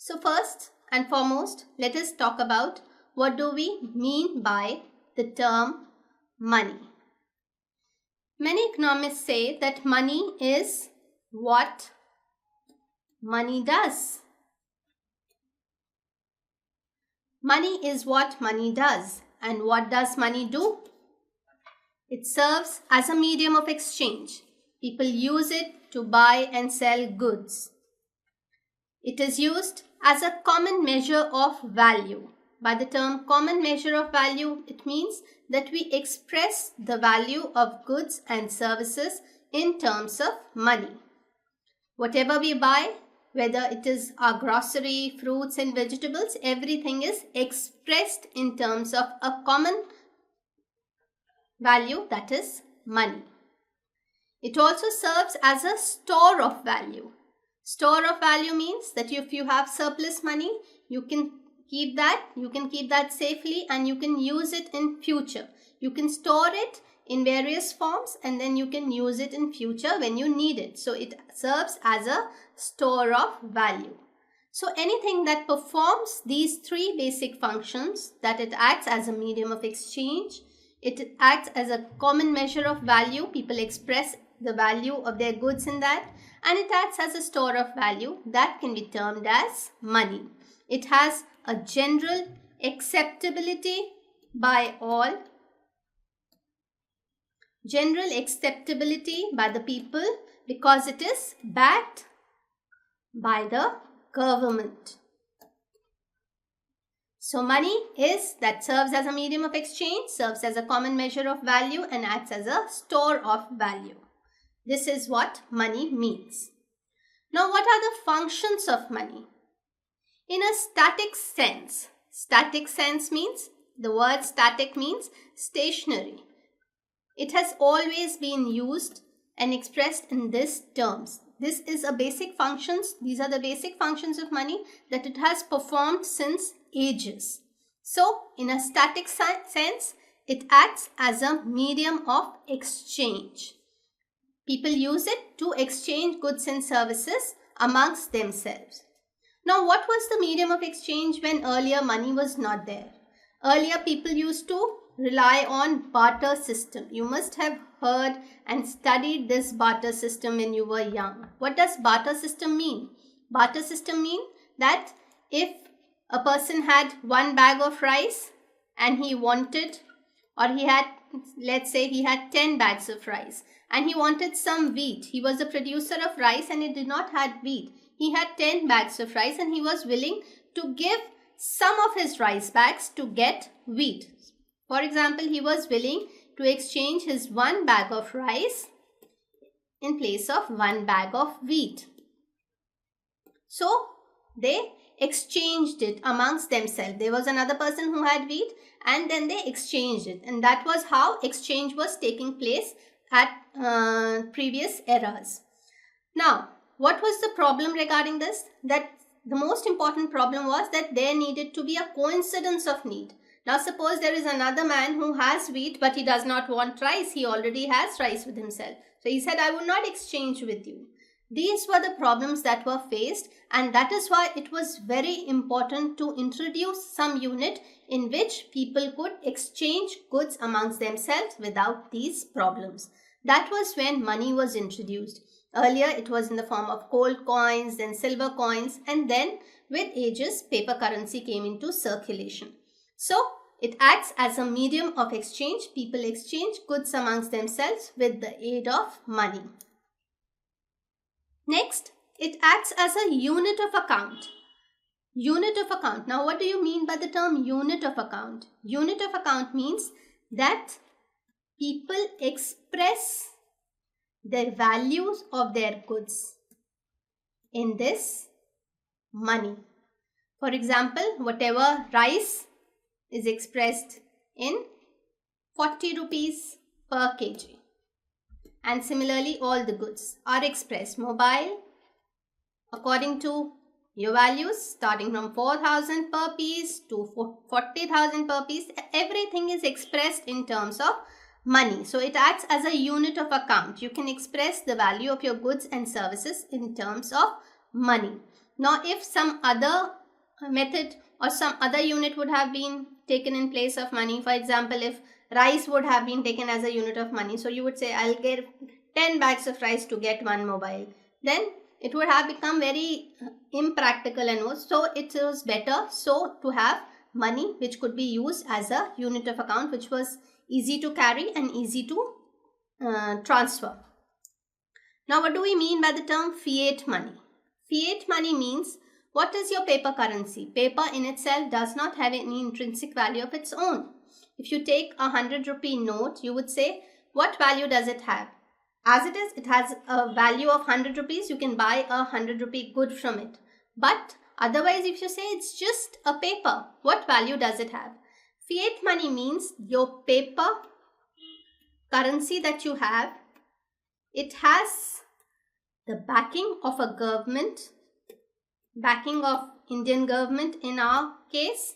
So first and foremost, let us talk about what do we mean by the term money. Many economists say that money is what money does. Money is what money does. And what does money do? It serves as a medium of exchange. People use it to buy and sell goods. It is used as a common measure of value. By the term common measure of value, it means that we express the value of goods and services in terms of money. Whatever we buy, whether it is our grocery, fruits and vegetables, everything is expressed in terms of a common value, that is money. It also serves as a store of value. Store of value means that if you have surplus money, you can keep that safely and you can use it in future. You can store it in various forms and then you can use it in future when you need it. So it serves as a store of value. So anything that performs these three basic functions, that it acts as a medium of exchange, it acts as a common measure of value, people express the value of their goods in that, and it acts as a store of value, that can be termed as money. It has a general acceptability by all, the people, because it is backed by the government. So money that serves as a medium of exchange, serves as a common measure of value and acts as a store of value. This is what money means. Now, what are the functions of money? In a static sense means, the word static means stationary. It has always been used and expressed in these terms. This is a basic functions. These are the basic functions of money that it has performed since ages. So, in a static sense, it acts as a medium of exchange. People use it to exchange goods and services amongst themselves. Now, what was the medium of exchange when earlier money was not there? Earlier, people used to rely on barter system. You must have heard and studied this barter system when you were young. What does barter system mean? Barter system mean that if a person had one bag of rice and he wanted, or he had, let's say he had 10 bags of rice and he wanted some wheat. He was a producer of rice and he did not have wheat. He had 10 bags of rice and he was willing to give some of his rice bags to get wheat. For example, he was willing to exchange his one bag of rice in place of one bag of wheat. So, they exchanged it amongst themselves. There was another person who had wheat and then they exchanged it. And that was how exchange was taking place at previous eras. Now, what was the problem regarding this? That the most important problem was that there needed to be a coincidence of need. Now, suppose there is another man who has wheat but he does not want rice. He already has rice with himself. So, he said, I will not exchange with you. These were the problems that were faced, and that is why it was very important to introduce some unit in which people could exchange goods amongst themselves without these problems. That was when money was introduced. Earlier, it was in the form of gold coins, then silver coins, and then with ages, paper currency came into circulation. So, it acts as a medium of exchange. People exchange goods amongst themselves with the aid of money. Next, it acts as a unit of account. Unit of account. Now, what do you mean by the term unit of account? Unit of account means that people express the values of their goods in this money. For example, whatever rice is expressed in 40 rupees per kg. And similarly, all the goods are expressed. Mobile, according to your values, starting from 4,000 per piece to 40,000 per piece, everything is expressed in terms of money. So, it acts as a unit of account. You can express the value of your goods and services in terms of money. Now, if some other method or some other unit would have been taken in place of money, for example, if rice would have been taken as a unit of money, so you would say, I'll get 10 bags of rice to get one mobile, then it would have become very impractical, and so it was better to have money which could be used as a unit of account, which was easy to carry and easy to transfer. Now, what do we mean by the term fiat money? Fiat money means, what is your paper currency? Paper in itself does not have any intrinsic value of its own. If you take a 100 rupee note, you would say, what value does it have? As it is, it has a value of 100 rupees. You can buy a 100 rupee good from it. But otherwise, if you say it's just a paper, what value does it have? Fiat money means your paper currency that you have, it has the backing of a government, backing of Indian government in our case.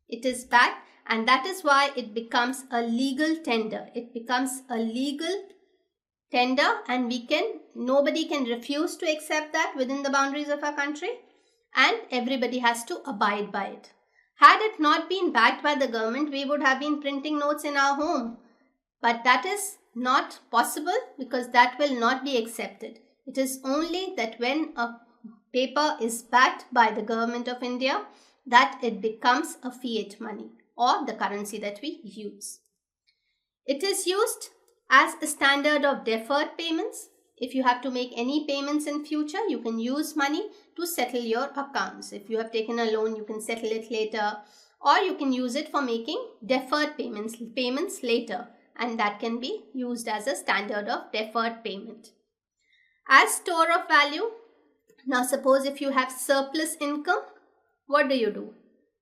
It is backed, and that is why it becomes a legal tender. It becomes a legal tender, and nobody can refuse to accept that within the boundaries of our country, and everybody has to abide by it. Had it not been backed by the government, we would have been printing notes in our home. But that is not possible, because that will not be accepted. It is only that when a paper is backed by the government of India that it becomes a fiat money, or the currency that we use. It is used as a standard of deferred payments. If you have to make any payments in future, you can use money to settle your accounts. If you have taken a loan, you can settle it later, or you can use it for making deferred payments later, and that can be used as a standard of deferred payment. As store of value, now suppose if you have surplus income, what do?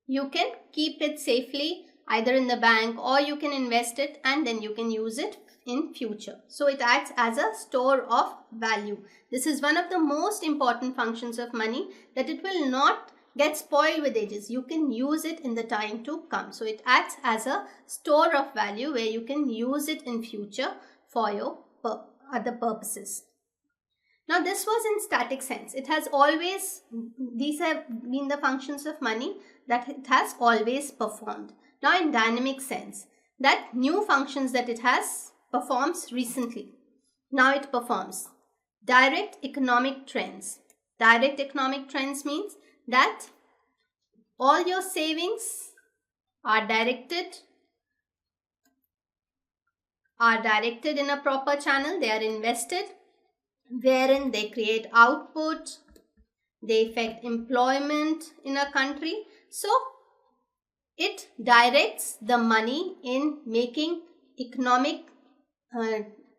You can keep it safely either in the bank, or you can invest it and then you can use it in future. So it acts as a store of value. This is one of the most important functions of money, that it will not get spoiled with ages. You can use it in the time to come. So it acts as a store of value where you can use it in future for your other purposes. Now, this was in static sense. It has always, these have been the functions of money that it has always performed. Now, in dynamic sense, that new functions that it has performs recently. Now it performs direct economic trends. Direct economic trends means that all your savings are directed in a proper channel. They are invested, wherein they create output, they affect employment in a country. So it directs the money in making economic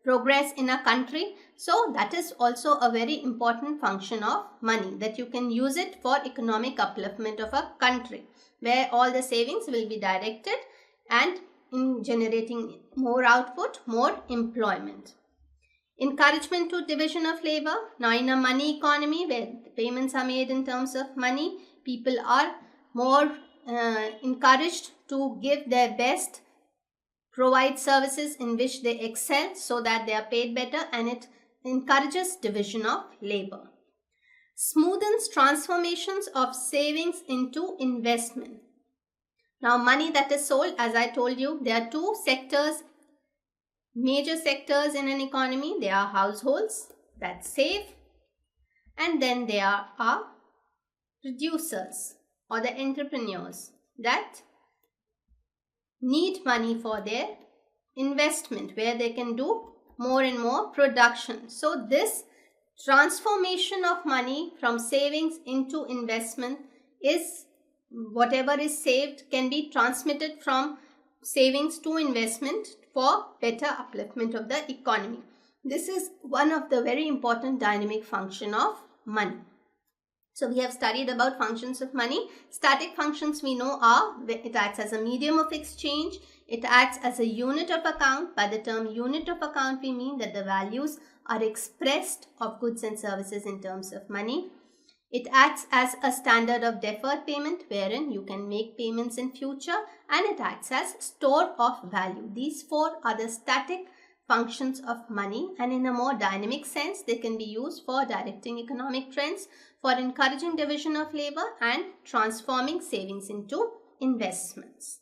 progress in a country. So that is also a very important function of money, that you can use it for economic upliftment of a country, where all the savings will be directed and in generating more output, more employment. Encouragement to division of labor. Now, in a money economy where the payments are made in terms of money, people are more encouraged to give their best, provide services in which they excel so that they are paid better, and it encourages division of labor. Smoothens transformations of savings into investment. Now, money that is sold, as I told you, there are two sectors, major sectors in an economy. There are households that save, and then there are producers or the entrepreneurs that need money for their investment, where they can do more and more production. So this transformation of money from savings into investment is, whatever is saved can be transmitted from savings to investment for better upliftment of the economy. This is one of the very important dynamic function of money. So we have studied about functions of money. Static functions we know are, it acts as a medium of exchange, it acts as a unit of account. By the term unit of account, we mean that the values are expressed of goods and services in terms of money. It acts as a standard of deferred payment, wherein you can make payments in future, and it acts as store of value. These four are the static functions of money, and in a more dynamic sense, they can be used for directing economic trends, for encouraging division of labor, and transforming savings into investments.